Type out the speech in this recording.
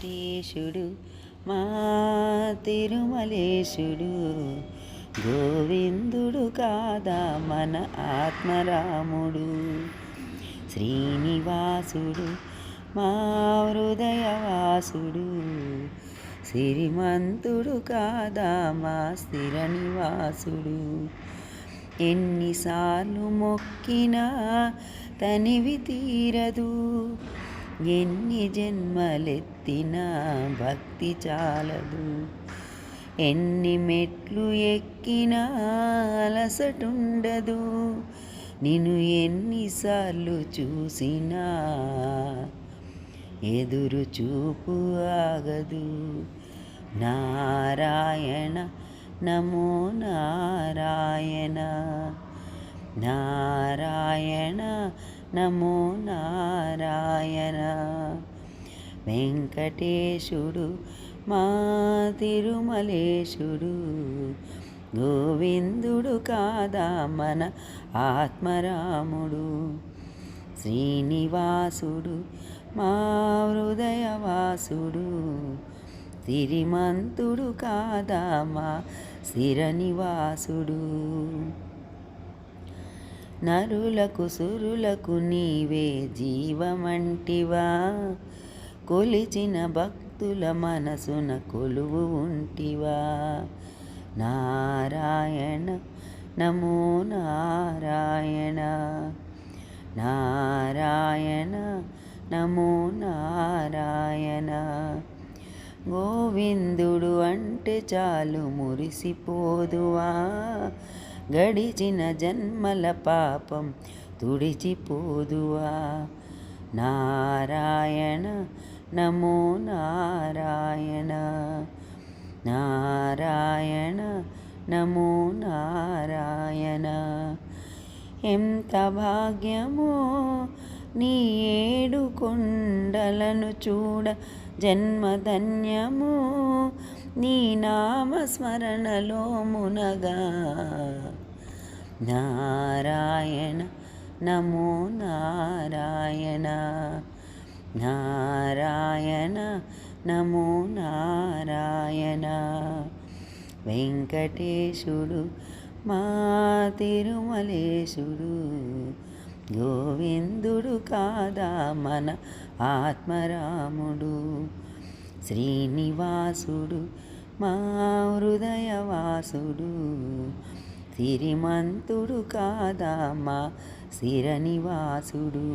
వెంకటేశుడు మా తిరుమలేశుడు, గోవిందుడు కాదా మన ఆత్మరాముడు. శ్రీనివాసుడు మా హృదయవాసుడు, సిరిమంతుడు కాదా మా స్థిర నివాసుడు. ఎన్నిసార్లు మొక్కినా తనివి తీరదు, ఎన్ని జన్మలెత్తినా భక్తి చాలదు. ఎన్ని మెట్లు ఎక్కినా అలసటుండదు, నిన్ను ఎన్నిసార్లు చూసినా ఎదురు చూపు ఆగదు. నారాయణ నమో నారాయణ, నారాయణ నమో నారాయణ. వెంకటేశుడు మా తిరుమలేశుడు, గోవిందుడు కాదా మన ఆత్మరాముడు. శ్రీనివాసుడు మా హృదయవాసుడు, సిరిమంతుడు కాదా మా స్థిర నివాసుడు. నరులకు సురులకు నీవే జీవమంటివా, కొలిచిన భక్తుల మనసున కొలువు ఉంటివా. నారాయణ నమో నారాయణ, నారాయణ నమో నారాయణ. గోవిందుడు అంటే చాలు మురిసిపోదువా, గడిచిన జన్మల పాపం తుడిచిపోదువా. నారాయణ నమో నారాయణ, నారాయణ నమో నారాయణ. ఎంత భాగ్యమో నీ ఏడు కొండలను చూడ, జన్మధన్యము నీ నామస్మరణలో మునగా. నారాయణ నమో నారాయణ, నారాయణ నమో నారాయణ. వెంకటేశుడు మా తిరుమలేశుడు, గోవిందుడు కాదా మన ఆత్మరాముడు. శ్రీనివాసుడు మా హృదయవాసుడు, సిరిమంతుడు కాదా మా స్థిర నివాసుడు.